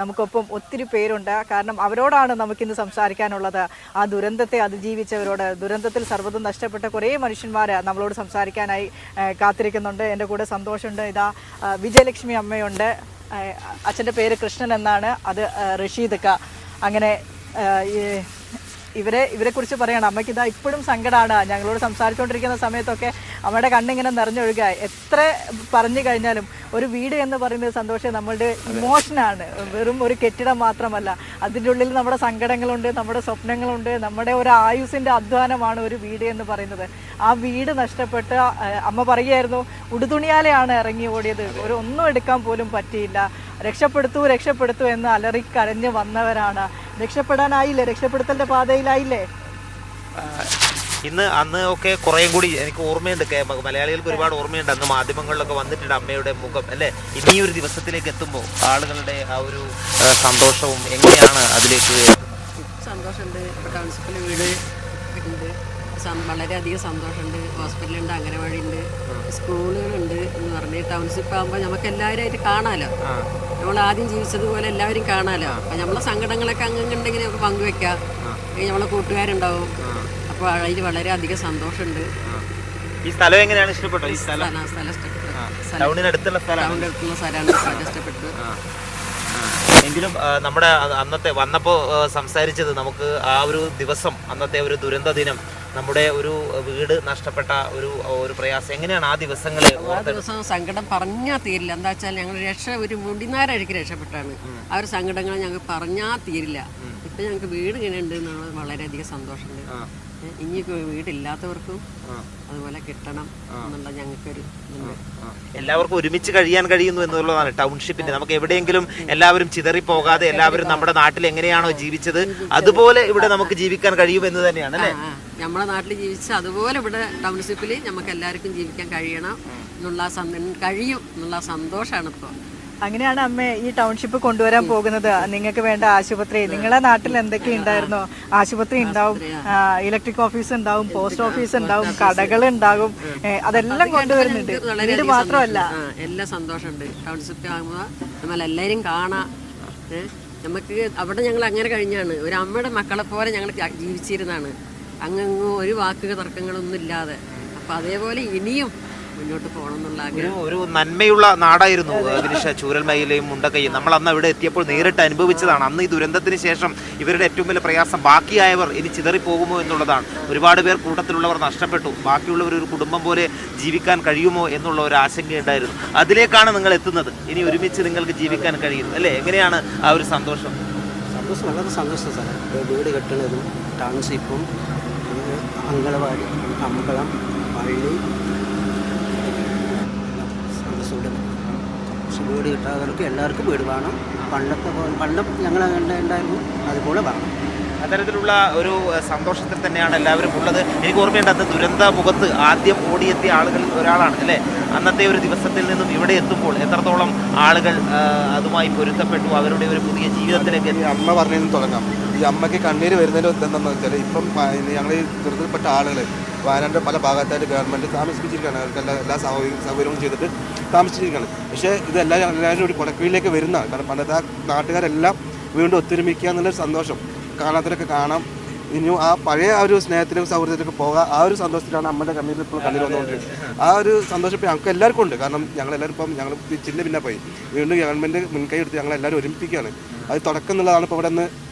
നമുക്കൊപ്പം ഒത്തിരി പേരുണ്ട്. കാരണം അവരോടാണ് നമുക്കിന്ന് സംസാരിക്കാനുള്ളത്. ആ ദുരന്തത്തെ അതിജീവിച്ചവരോട്, ദുരന്തത്തിൽ സർവ്വതും നഷ്ടപ്പെട്ട കുറേ മനുഷ്യന്മാർ നമ്മളോട് സംസാരിക്കാനായി കാത്തിരിക്കുന്നുണ്ട്. എൻ്റെ കൂടെ സന്തോഷമുണ്ട്. ഇതാ വിജയലക്ഷ്മി അമ്മയുണ്ട്. അച്ഛൻ്റെ പേര് കൃഷ്ണൻ എന്നാണ്. അത് റഷീദക്ക. അങ്ങനെ ഇവരെക്കുറിച്ച് പറയണം. അമ്മയ്ക്ക് ഇതാ ഇപ്പോഴും സങ്കടമാണ്. ഞങ്ങളോട് സംസാരിച്ചുകൊണ്ടിരിക്കുന്ന സമയത്തൊക്കെ അമ്മയുടെ കണ്ണിങ്ങനെ നിറഞ്ഞൊഴുകുക. എത്ര പറഞ്ഞു കഴിഞ്ഞാലും ഒരു വീട് എന്ന് പറയുന്നത് സന്തോഷം നമ്മളുടെ ഇമോഷനാണ്. വെറും ഒരു കെട്ടിടം മാത്രമല്ല, അതിൻ്റെ ഉള്ളിൽ നമ്മുടെ സങ്കടങ്ങളുണ്ട്, നമ്മുടെ സ്വപ്നങ്ങളുണ്ട്, നമ്മുടെ ഒരു ആയുസിൻ്റെ അധ്വാനമാണ് ഒരു വീട് എന്ന് പറയുന്നത്. ആ വീട് നഷ്ടപ്പെട്ട് അമ്മ പറയുമായിരുന്നു, ഉടുതുണിയാലെയാണ് ഇറങ്ങി ഓടിയത്, ഒന്നും എടുക്കാൻ പോലും പറ്റിയില്ല. രക്ഷപ്പെടുത്തൂ രക്ഷപ്പെടുത്തൂ എന്ന് അലറിക്കരഞ്ഞ് വന്നവരാണ്. രക്ഷപ്പെടാനായില്ലേ? രക്ഷപ്പെടുത്തലിന്റെ പാതയിലായില്ലേ? അന്ന് ഒക്കെ കുറേയും കൂടി എനിക്ക് ഓർമ്മയുണ്ട്. മലയാളികൾക്ക് ഒരുപാട് ഓർമ്മയുണ്ട്. അന്ന് മാധ്യമങ്ങളിലൊക്കെ വന്നിട്ടുണ്ട് അമ്മയുടെ മുഖം അല്ലേ. ഇനിയൊരു ദിവസത്തിലേക്ക് എത്തുമ്പോൾ ആളുകളുടെ ആ ഒരു സന്തോഷവും എങ്ങനെയാണ് അതിലേക്ക്? സന്തോഷമുണ്ട്. ഇപ്പോൾ ടൗൺഷിപ്പിൽ വീട് ഉണ്ട്, വളരെയധികം സന്തോഷമുണ്ട്. ഹോസ്പിറ്റലുണ്ട്, അംഗനവാടിയുണ്ട്, സ്കൂളുകളുണ്ട് എന്ന് പറഞ്ഞ് ടൗൺഷിപ്പ് ആകുമ്പോൾ നമുക്ക് എല്ലാവരുമായിട്ട് കാണാമല്ലോ. നമ്മൾ ആദ്യം ജീവിച്ചതുപോലെ എല്ലാവരും കാണാമല്ലോ. അപ്പം നമ്മളെ സങ്കടങ്ങളൊക്കെ അങ്ങുണ്ടെങ്കിൽ നമുക്ക് പങ്കുവെക്കാം. നമ്മളെ കൂട്ടുകാരുണ്ടാവും. അപ്പോൾ അതിൽ വളരെയധികം സന്തോഷമുണ്ട്. ഈ സ്ഥലം എങ്ങനെയാണ് ഇഷ്ടപ്പെട്ടു? ഈ സ്ഥലം ഇഷ്ടപ്പെട്ടു. ടൗണിനടുത്തുള്ള സ്ഥലമാണ് ഇഷ്ടപ്പെട്ടു. എങ്കിലും നമ്മുടെ അന്നത്തെ വന്നപ്പോൾ സംസാരിച്ചത് നമുക്ക് ആ ഒരു ദിവസം, അന്നത്തെ ഒരു ദുരന്ത ദിനം, നമ്മുടെ ഒരു വീട് നഷ്ടപ്പെട്ട ഒരു പ്രയാസം എങ്ങനെയാണ് ആ ദിവസങ്ങളിൽ? ആ ദിവസം സങ്കടം പറഞ്ഞാൽ തീരില്ല. എന്താ വെച്ചാൽ ഞങ്ങൾ ഒരു മുടിനാരഴിക്ക് രക്ഷപ്പെട്ടാണ്. ആ ഒരു സങ്കടങ്ങൾ ഞങ്ങൾക്ക് പറഞ്ഞാൽ തീരില്ല. ഇപ്പം ഞങ്ങൾക്ക് വീട് ഇങ്ങനെ ഉണ്ട് എന്നുള്ളത് വളരെയധികം സന്തോഷമുണ്ട്. ഇനി വീടില്ലാത്തവർക്കും അതുപോലെ കിട്ടണം എന്നുള്ള ഞങ്ങൾക്കൊരു എല്ലാവർക്കും ഒരുമിച്ച് കഴിയാൻ കഴിയുന്നു എന്നുള്ളതാണ് ടൗൺഷിപ്പിന്റെ. നമുക്ക് എവിടെയെങ്കിലും എല്ലാവരും ചിതറിപ്പോകാതെ എല്ലാവരും നമ്മുടെ നാട്ടിൽ എങ്ങനെയാണോ ജീവിച്ചത് അതുപോലെ ഇവിടെ നമുക്ക് ജീവിക്കാൻ കഴിയുമെന്ന് തന്നെയാണ് അല്ലേ? നമ്മുടെ നാട്ടിൽ ജീവിച്ച അതുപോലെ ഇവിടെ ടൗൺഷിപ്പിൽ നമുക്ക് എല്ലാവർക്കും ജീവിക്കാൻ കഴിയണം കഴിയും എന്നുള്ള സന്തോഷമാണ് ഇപ്പോൾ. അങ്ങനെയാണ് അമ്മ ഈ ടൗൺഷിപ്പ് കൊണ്ടുവരാൻ പോകുന്നത്. നിങ്ങൾക്ക് വേണ്ട ആശുപത്രി, നിങ്ങളുടെ നാട്ടിൽ എന്തൊക്കെ ഉണ്ടായിരുന്നോ? ആശുപത്രി ഉണ്ടാവും, ഇലക്ട്രിക് ഓഫീസ് ഉണ്ടാവും, പോസ്റ്റ് ഓഫീസ് ഉണ്ടാവും, കടകൾ ഉണ്ടാകും, അതെല്ലാം കൊണ്ടുവരുന്നുണ്ട്. വീട് മാത്രമല്ല, എല്ലാം സന്തോഷമുണ്ട്. ടൗൺഷിപ്പ് ആകുമ്പോൾ നമ്മളെല്ലാവരും കാണാം. നമുക്ക് അവിടെ ഞങ്ങൾ അങ്ങനെ കഴിഞ്ഞാണ്. ഒരു അമ്മയുടെ മക്കളെ പോലെ ഞങ്ങൾ ജീവിച്ചിരുന്നാണ്. അങ്ങങ്ങും ഒരു വാക്കുകൾ തർക്കങ്ങളൊന്നും ഇല്ലാതെ. അപ്പം അതേപോലെ ഇനിയും മുന്നോട്ട് പോകണം എന്നുള്ള ഒരു നന്മയുള്ള നാടായിരുന്നു ഗിരീഷ. ചൂരൽമലയിലെയും മുണ്ടക്കൈയും നമ്മൾ അന്ന് അവിടെ എത്തിയപ്പോൾ നേരിട്ട് അനുഭവിച്ചതാണ്. അന്ന് ഈ ദുരന്തത്തിന് ശേഷം ഇവരുടെ ഏറ്റവും വലിയ പ്രയാസം ബാക്കിയായവർ ഇനി ചിതറിപ്പോകുമോ എന്നുള്ളതാണ്. ഒരുപാട് പേർ കൂട്ടത്തിലുള്ളവർ നഷ്ടപ്പെട്ടു. ബാക്കിയുള്ളവർ ഒരു കുടുംബം പോലെ ജീവിക്കാൻ കഴിയുമോ എന്നുള്ള ഒരു ആശങ്കയുണ്ടായിരുന്നു. അതിലേക്കാണ് നിങ്ങൾ എത്തുന്നത്. ഇനി ഒരുമിച്ച് നിങ്ങൾക്ക് ജീവിക്കാൻ കഴിയുന്നു അല്ലേ? എങ്ങനെയാണ് ആ ഒരു സന്തോഷം? വളരെ സന്തോഷം സാറേ. വീട് കെട്ടുന്നതും ടൗൺഷിപ്പും അങ്കണവാടി, അമ്പലം, പള്ളി, വീട് കിട്ടാത്തവർക്ക് എല്ലാവർക്കും വീട് വേണം. പണ്ടം ഞങ്ങൾ ഉണ്ടായിരുന്നു, അതുപോലെ വേണം. അത്തരത്തിലുള്ള ഒരു സന്തോഷത്തിൽ തന്നെയാണ് എല്ലാവരും ഉള്ളത്. എനിക്ക് ഓർമ്മയുണ്ട് അന്ന് ദുരന്ത മുഖത്ത് ആദ്യം ഓടിയെത്തിയ ആളുകളിൽ ഒരാളാണ് അല്ലേ? അന്നത്തെ ഒരു ദിവസത്തിൽ നിന്നും ഇവിടെ എത്തുമ്പോൾ എത്രത്തോളം ആളുകൾ അതുമായി പൊരുത്തപ്പെട്ടു, അവരുടെ ഒരു പുതിയ ജീവിതത്തിലേക്ക് എത്തി. അമ്മ പറഞ്ഞതിന് തുടങ്ങാം. ഈ അമ്മയ്ക്ക് കണ്ണീര് വരുന്നതിന് എന്താണെന്ന് വെച്ചാൽ ഇപ്പം ഞങ്ങൾ ഈ ദുരിതപ്പെട്ട ആളുകൾ വയനാട്ടിൻ്റെ പല ഭാഗത്തായിട്ട് ഗവൺമെൻറ് താമസിപ്പിച്ചിരിക്കുകയാണ്. അവർക്ക് എല്ലാ സൗകര്യങ്ങളും ചെയ്തിട്ട് താമസിച്ചിരിക്കുകയാണ്. പക്ഷേ എല്ലാവരും ഒരു കൊടക്കീഴിലേക്ക് വരുന്നതാണ്. കാരണം പണ്ടത്തെ നാട്ടുകാരെല്ലാം വീണ്ടും ഒത്തൊരുമിക്കുക എന്നുള്ളൊരു സന്തോഷം കാണാത്തവരൊക്കെ കാണാം. ഇനിയും ആ പഴയ ആ ഒരു സ്നേഹത്തിലും സൗഹൃദത്തിലേക്ക് പോകാം. ആ ഒരു സന്തോഷത്തിലാണ് അമ്മയുടെ കണ്ണീർ ഇപ്പോൾ കണ്ണീർ വന്നുകൊണ്ടിരിക്കുന്നത്. ആ ഒരു സന്തോഷം ഇപ്പോൾ ഞങ്ങൾക്ക് എല്ലാവർക്കും ഉണ്ട്. കാരണം ഞങ്ങളെല്ലാവരും ഇപ്പം ഞങ്ങൾ പിന്നെ പോയി വീണ്ടും ഗവൺമെൻറ് മുൻകൈ എടുത്ത് ഞങ്ങളെല്ലാവരും ഒരുമിപ്പിക്കുകയാണ്. അത് തുടക്കം എന്നുള്ളതാണ് ഇപ്പോൾ ഇവിടെ നിന്ന്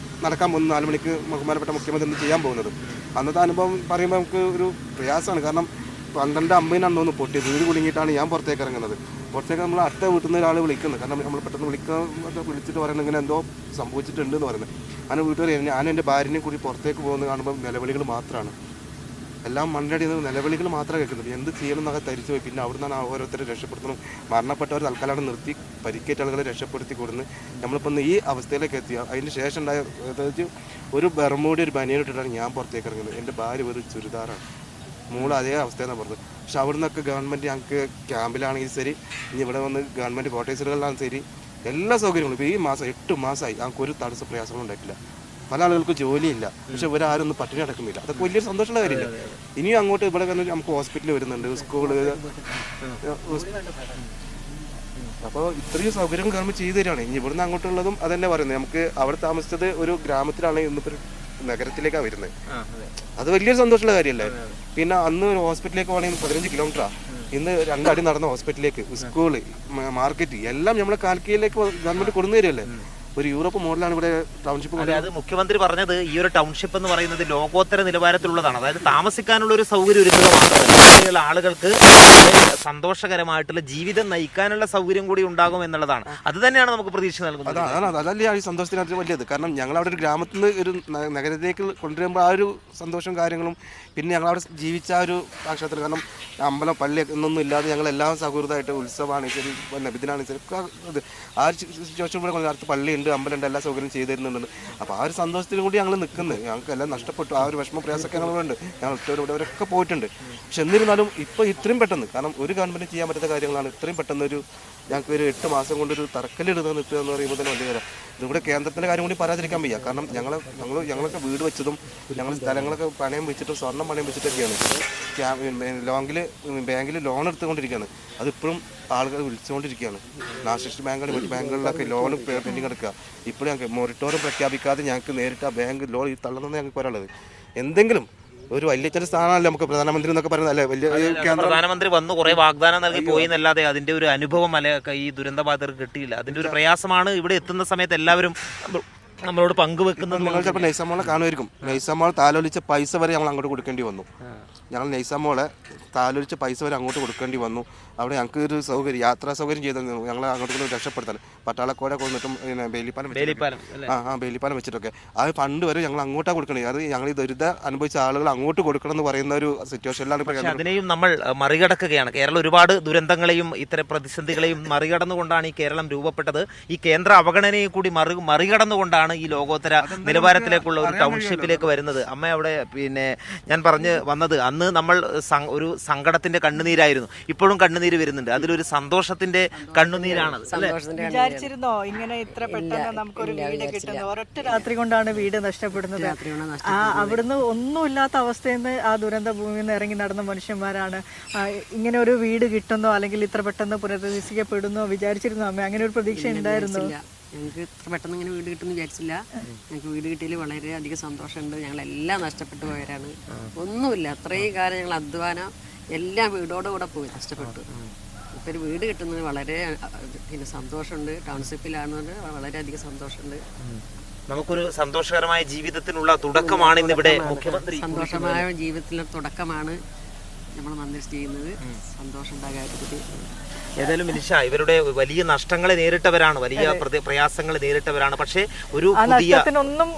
നടക്കാൻ പോകുന്നത്. 4 മണിക്ക് ബഹുമാനപ്പെട്ട മുഖ്യമന്ത്രി ചെയ്യാൻ പോകുന്നത്. അന്നത്തെ അനുഭവം പറയുമ്പോൾ നമുക്ക് ഒരു പ്രയാസമാണ്. കാരണം 12:50 തോന്നുന്നു പൊട്ടിയത്. വീട് കുടുങ്ങിയിട്ടാണ് ഞാൻ പുറത്തേക്ക് ഇറങ്ങുന്നത്. പുറത്തേക്ക് നമ്മൾ അടുത്ത വീട്ടിൽ നിന്ന് ഒരാൾ വിളിക്കുന്നത്. കാരണം നമ്മൾ പെട്ടെന്ന് വിളിച്ചിട്ട് പറയുന്നത് ഇങ്ങനെ എന്തോ സംഭവിച്ചിട്ടുണ്ട് എന്ന് പറയുന്നത്. അങ്ങനെ വീട്ടുകാർ ഞാനും എൻ്റെ ഭാര്യനെയും കൂടി പുറത്തേക്ക് പോകുന്നത് കാണുമ്പോൾ നിലവിളികൾ മാത്രമാണ്. എല്ലാം മണ്ണിനടി നിലവിളികൾ മാത്രമേ കേൾക്കുന്നുള്ളൂ. എന്ത് ചെയ്യണം എന്നൊക്കെ തരിച്ചു പോയി. പിന്നെ അവിടെ നിന്നാണ് ഓരോരുത്തരെ രക്ഷപ്പെടുത്തണം. മരണപ്പെട്ടവർ തൽക്കാലം നിർത്തി പരിക്കേറ്റ ആളുകളെ രക്ഷപ്പെടുത്തി കൊടുന്ന് നമ്മളിപ്പോൾ ഈ അവസ്ഥയിലേക്ക് എത്തിയ. അതിന് ശേഷം ഉണ്ടായ അതായത് ഒരു ബർമൂടി ഒരു ബനിയൻ ഇട്ടിട്ടാണ് ഞാൻ പുറത്തേക്ക് ഇറങ്ങുന്നത്. എൻ്റെ ഭാര്യ ഒരു ചുരിദാറാണ്. മോള് അതേ അവസ്ഥയെന്നാണ് പറഞ്ഞത്. പക്ഷെ അവിടെ നിന്നൊക്കെ ഗവൺമെൻറ് ഞങ്ങൾക്ക് ക്യാമ്പിലാണെങ്കിൽ ശരി, ഇനി ഇവിടെ വന്ന് ഗവൺമെൻറ് കോട്ടേഴ്സുകളിലാണ് ശരി, എല്ലാ സൗകര്യങ്ങളും ഇപ്പോൾ ഈ മാസം 8 മാസമായി ഞങ്ങൾക്ക് ഒരു തടസ്സ പ്രയാസങ്ങളും ഉണ്ടായിട്ടില്ല. പല ആളുകൾക്ക് ജോലിയില്ല, പക്ഷെ ഇവരാരും ഒന്നും പട്ടിണി അടക്കുന്നില്ല. അതൊക്കെ വലിയൊരു സന്തോഷമുള്ള കാര്യമില്ല. ഇനിയും അങ്ങോട്ട് ഇവിടെ നമുക്ക് ഹോസ്പിറ്റൽ വരുന്നുണ്ട്, സ്കൂള് അപ്പോൾ ഇത്രയും സൗകര്യം ഗവൺമെന്റ് ചെയ്തു തരികയാണ്. ഇനി ഇവിടുന്ന് അങ്ങോട്ടുള്ളതും അതന്നെ പറയുന്നത്. നമുക്ക് അവിടെ താമസിച്ചത് ഒരു ഗ്രാമത്തിലാണ്, ഇന്നിപ്പോൾ നഗരത്തിലേക്കാണ് വരുന്നത്. അത് വലിയൊരു സന്തോഷമുള്ള കാര്യമല്ലേ. പിന്നെ അന്ന് ഒരു ഹോസ്പിറ്റലിലേക്ക് പോകണമെങ്കിൽ 15 കിലോമീറ്ററാണ്. ഇന്ന് 2 അടി നടന്ന ഹോസ്പിറ്റലിലേക്ക്, സ്കൂള്, മാർക്കറ്റ് എല്ലാം നമ്മളെ കാൽക്കീഴിലേക്ക് ഗവൺമെന്റ് കൊണ്ടു തരികയല്ലേ. ഒരു യൂറോപ്പ് മോഡലാണ് ഇവിടെ ടൗൺഷിപ്പ്. അതായത് മുഖ്യമന്ത്രി പറഞ്ഞത് ഈ ഒരു ടൗൺഷിപ്പ് എന്ന് പറയുന്നത് ലോകോത്തര നിലവാരത്തിലുള്ളതാണ്. അതായത് താമസിക്കാനുള്ള ഒരു സൗകര്യം ഒരുക്കുക മാത്രമല്ല, ആളുകൾക്ക് സന്തോഷകരമായിട്ടുള്ള ജീവിതം നയിക്കാനുള്ള സൗകര്യം കൂടി ഉണ്ടാകും എന്നുള്ളതാണ്. അത് തന്നെയാണ് നമുക്ക് പ്രതീക്ഷ നൽകുന്നത്. അതല്ലേ ആ സന്തോഷത്തിനകത്ത് വലിയത്. കാരണം ഞങ്ങൾ അവിടെ ഒരു ഗ്രാമത്തിൽ നിന്ന് ഒരു നഗരത്തിലേക്ക് കൊണ്ടുവരുമ്പോൾ ആ ഒരു സന്തോഷം കാര്യങ്ങളും, പിന്നെ ഞങ്ങളവിടെ ജീവിച്ച ആ ഒരു ആക്ഷേപത്തിൽ, കാരണം അമ്പലം പള്ളി എന്നൊന്നും ഇല്ലാതെ ഞങ്ങളെല്ലാം സൗഹൃദമായിട്ട് ഉത്സവമാണ് ശരി, നബിദിനാണ് ശരി, അത് ആ ഒരു സിറ്റുവേഷൻ കൂടെ അടുത്ത് പള്ളിയുണ്ട്, അമ്പലമുണ്ട്, എല്ലാ സൗകര്യം ചെയ്തു തരുന്നുണ്ട്. അപ്പോൾ ആ ഒരു സന്തോഷത്തിലും കൂടി ഞങ്ങൾ നിൽക്കുന്നത്. ഞങ്ങൾക്ക് എല്ലാം നഷ്ടപ്പെട്ടു. ആ ഒരു വിഷമ പ്രയാസമൊക്കെ ഞങ്ങളുണ്ട്. ഞങ്ങൾ ഇവരൊക്കെ പോയിട്ടുണ്ട്. പക്ഷെ എന്നിരുന്നാലും ഇപ്പോൾ ഇത്രയും പെട്ടെന്ന്, കാരണം ഒരു ഗവൺമെൻറ് ചെയ്യാൻ പറ്റാത്ത കാര്യങ്ങളാണ് ഇത്രയും പെട്ടെന്ന് ഞങ്ങൾക്ക് ഒരു 8 മാസം കൊണ്ടൊരു തറക്കല്ലിടുന്ന നിൽക്കുക എന്ന് പറയുമ്പോൾ തന്നെ വലിയ കാര്യം. ഇതിവിടെ കേന്ദ്രത്തിൻ്റെ കാര്യം കൂടി പറയാതിരിക്കാൻ വയ്യ. കാരണം ഞങ്ങളൊക്കെ വീട് വെച്ചതും ഞങ്ങൾ സ്ഥലങ്ങളൊക്കെ പണയം വെച്ചിട്ടും സ്വർണ്ണം പണയം വെച്ചിട്ടൊക്കെയാണ് ബാങ്കിൽ ലോൺ എടുത്തുകൊണ്ടിരിക്കുകയാണ്. അതിപ്പോഴും ആളുകൾ വിളിച്ചുകൊണ്ടിരിക്കുകയാണ്. നാഷണലിസ്റ്റ് ബാങ്കുകളിലൊക്കെ ലോൺ പെൻഡിങ് എടുക്കുക. ഇപ്പോഴും ഞങ്ങൾക്ക് മൊറട്ടോറിയം പ്രഖ്യാപിക്കാതെ ഞങ്ങൾക്ക് നേരിട്ട് ആ ബാങ്ക് ലോൺ തള്ളുന്നതാണ് ഞങ്ങൾക്ക് പറയാനുള്ളത്. എന്തെങ്കിലും ഒരു വലിയ ചില സ്ഥാനമല്ലേ നമുക്ക് പ്രധാനമന്ത്രി എന്നൊക്കെ പറയുന്നത്, അല്ലേ? വലിയ പ്രധാനമന്ത്രി വന്ന് കുറെ വാഗ്ദാനം നൽകി പോയി എന്നല്ലാതെ അതിന്റെ ഒരു അനുഭവം ഈ ദുരന്തബാധിതർക്ക് കിട്ടിയില്ല. അതിന്റെ ഒരു പ്രയാസമാണ് ഇവിടെ എത്തുന്ന സമയത്ത് എല്ലാവരും നമ്മളോട് പങ്കുവെക്കുന്നത്. നിങ്ങൾ ചിലപ്പോൾ നൈസാമോളെ കാണുമായിരിക്കും. നൈസാമോളെ താലോലിച്ച പൈസ വരെ ഞങ്ങൾ അങ്ങോട്ട് കൊടുക്കേണ്ടി വന്നു. ഞങ്ങൾ നൈസാമോളെ താലോലിച്ച പൈസ വരെ അങ്ങോട്ട് കൊടുക്കേണ്ടി വന്നു. അവിടെ ഞങ്ങൾക്ക് ഒരു സൗകര്യം, യാത്രാ സൗകര്യം ചെയ്തു ഞങ്ങൾ അങ്ങോട്ട് രക്ഷപ്പെടുത്താൻ. പട്ടാളക്കോടെ കൊണ്ടിട്ടും പിന്നെ ബേലിപ്പാലം ബേലിപ്പാലം വെച്ചിട്ടൊക്കെ ആ ഫണ്ട് വരെ ഞങ്ങൾ അങ്ങോട്ടാണ് കൊടുക്കണേ. അത് ഞങ്ങൾ ഈ ദുരിതം അനുഭവിച്ച ആളുകൾ അങ്ങോട്ട് കൊടുക്കണം എന്ന് പറയുന്ന ഒരു സിറ്റുവേഷനിലാണ് ഇപ്പോൾ. അതിനെയും നമ്മൾ മറികടക്കുകയാണ്. കേരളം ഒരുപാട് ദുരന്തങ്ങളെയും ഇത്തരം പ്രതിസന്ധികളെയും മറികടന്നുകൊണ്ടാണ് ഈ കേരളം രൂപപ്പെട്ടത്. ഈ കേന്ദ്ര അവഗണനയെ കൂടി മറികടന്നുകൊണ്ടാണ് ഈ ലോകോത്തര നിലവാരത്തിലേക്കുള്ള ഒരു ടൗൺഷിപ്പിലേക്ക് വരുന്നത്. അമ്മ അവിടെ പിന്നെ ഞാൻ പറഞ്ഞു വന്നത്, അന്ന് നമ്മൾ ഒരു സങ്കടത്തിന്റെ കണ്ണുനീരായിരുന്നു, ഇപ്പോഴും കണ്ണുനീര് വരുന്നുണ്ട്. അതിലൊരു സന്തോഷത്തിന്റെ കണ്ണുനീരാണ്. വിചാരിച്ചിരുന്നോ ഇങ്ങനെ ഇത്ര പെട്ടെന്ന് നമുക്കൊരു വീട് കിട്ടുന്നത്? ഒരൊറ്റ രാത്രി കൊണ്ടാണ് വീട് നഷ്ടപ്പെടുന്നത്. അവിടുന്ന് ഒന്നുമില്ലാത്ത അവസ്ഥയിൽ നിന്ന് ആ ദുരന്ത ഭൂമിയിൽ നിന്ന് ഇറങ്ങി നടന്ന മനുഷ്യന്മാരാണ്. ഇങ്ങനെ ഒരു വീട് കിട്ടുന്നോ അല്ലെങ്കിൽ ഇത്ര പെട്ടെന്ന് പുനരധിവസിക്കപ്പെടുന്നോ വിചാരിച്ചിരുന്നോ അമ്മ? അങ്ങനെ ഒരു പ്രതീക്ഷ ഉണ്ടായിരുന്നു? ഞങ്ങൾക്ക് ഇത്ര പെട്ടെന്ന് ഇങ്ങനെ വീട് കിട്ടുമെന്ന് വിചാരിച്ചില്ല. ഞങ്ങൾക്ക് വീട് കിട്ടിയതിൽ വളരെയധികം സന്തോഷമുണ്ട്. ഞങ്ങളെല്ലാം നഷ്ടപ്പെട്ടു പോയവരാണ്. ഒന്നുമില്ല, അത്രയും കാലം ഞങ്ങൾ അധ്വാനം എല്ലാം വീടോടുകൂടെ പോയി നഷ്ടപ്പെട്ടു. ഇപ്പം ഒരു വീട് കിട്ടുന്നത് വളരെ പിന്നെ സന്തോഷമുണ്ട്. ടൗൺഷിപ്പിലാണെന്നുണ്ട് വളരെയധികം സന്തോഷമുണ്ട്. നമുക്കൊരു സന്തോഷകരമായ ജീവിതത്തിനുള്ള തുടക്കമാണ് ഇന്നിവിടെ മുഖ്യമന്ത്രി. സന്തോഷമായ ജീവിതത്തിലുള്ള തുടക്കമാണ് നമ്മൾ മന്ത്രി ചെയ്യുന്നത്. സന്തോഷം ഉണ്ടാകാൻ ഏതായാലും മിനിഷ, ഇവരുടെ വലിയ നഷ്ടങ്ങളെ നേരിട്ടവരാണ്, വലിയ പ്രയാസങ്ങൾ നേരിട്ടവരാണ്. പക്ഷേ ഒരു നഷ്ടത്തിനൊന്നും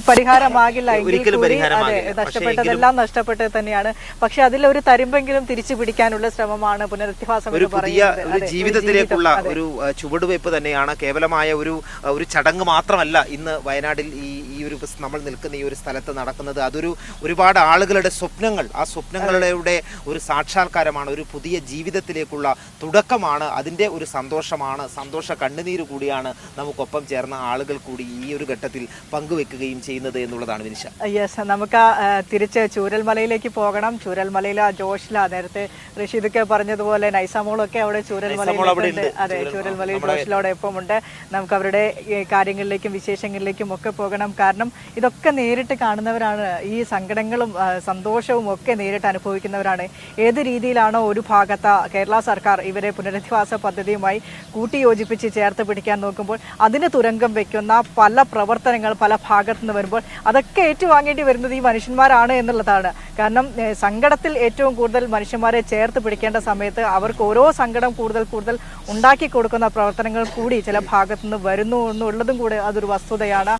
പരിഹാരമാകില്ല, ഒരിക്കലും പരിഹാരമാകില്ല. നഷ്ടപ്പെട്ടതെല്ലാം നഷ്ടപ്പെട്ടത് തന്നെയാണ്. പക്ഷെ അതിലൊരു തരിമ്പെങ്കിലും തിരിച്ചു പിടിക്കാനുള്ള ശ്രമമാണ് പുനരധിവാസം. ഒരു പുതിയ ഒരു ജീവിതത്തിലേക്കുള്ള ഒരു ചുവടുവയ്പ് തന്നെയാണ്. കേവലമായ ഒരു ചടങ്ങ് മാത്രമല്ല ഇന്ന് വയനാട്ടിൽ ഈ ഒരു നമ്മൾ നിൽക്കുന്ന ഈ ഒരു സ്ഥലത്ത് നടക്കുന്നത്. അതൊരു ഒരുപാട് ആളുകളുടെ സ്വപ്നങ്ങൾ, ആ സ്വപ്നങ്ങളുടെ ഒരു സാക്ഷാത്കാരമാണ്, ഒരു പുതിയ ജീവിതത്തിലേക്കുള്ള തുടക്കമാണ്. അതിൻ്റെ ഒരു സന്തോഷമാണ്, സന്തോഷ കണ്ണുനീര് കൂടിയാണ് നമുക്കൊപ്പം ചേർന്ന ആളുകൾ കൂടി ഈ ഒരു ഘട്ടത്തിൽ പങ്കുവെക്കുകയും ചെയ്യുന്നത് എന്നുള്ളതാണ് വിനിഷ. യെസ്, നമുക്ക് തിരിച്ച് ചൂരൽമലയിലേക്ക് പോകണം. ചൂരൽമലയിലെ ജോഷില, നേരത്തെ റഷീദൊക്കെ പറഞ്ഞതുപോലെ നൈസാമോളൊക്കെ അവിടെ ചൂരൽമലയിലുണ്ട്. അതെ, ചൂരൽമലയിൽ ജോഷിലോടൊപ്പം ഉണ്ട്. നമുക്ക് അവരുടെ കാര്യങ്ങളിലേക്കും വിശേഷങ്ങളിലേക്കും ഒക്കെ പോകണം. കാരണം ഇതൊക്കെ നേരിട്ട് കാണുന്നവരാണ്. ഈ സങ്കടങ്ങളും സന്തോഷവും ഒക്കെ നേരിട്ട് അനുഭവിക്കുന്നവരാണ്. ഏത് രീതിയിലാണോ ഒരു ഭാഗത്ത് കേരള സർക്കാർ ഇവരെ പുനരധിവാസ പദ്ധതിയുമായി കൂട്ടിയോജിപ്പിച്ച് ചേർത്ത് പിടിക്കാൻ നോക്കുമ്പോൾ അതിന് തുരങ്കം വെക്കുന്ന പല പ്രവർത്തനങ്ങൾ പല ഭാഗത്തു നിന്ന് വരുമ്പോൾ അതൊക്കെ ഏറ്റുവാങ്ങേണ്ടി വരുന്നത് ഈ മനുഷ്യന്മാരാണ് എന്നുള്ളതാണ്. കാരണം സങ്കടത്തിൽ ഏറ്റവും കൂടുതൽ മനുഷ്യന്മാരെ ചേർത്ത് പിടിക്കേണ്ട സമയത്ത് അവർക്ക് ഓരോ സങ്കടം കൂടുതൽ ഉണ്ടാക്കി കൊടുക്കുന്ന പ്രവർത്തനങ്ങൾ കൂടി ചില ഭാഗത്തു നിന്ന് വരുന്നു എന്നുള്ളതും കൂടെ അതൊരു വസ്തുതയാണ്.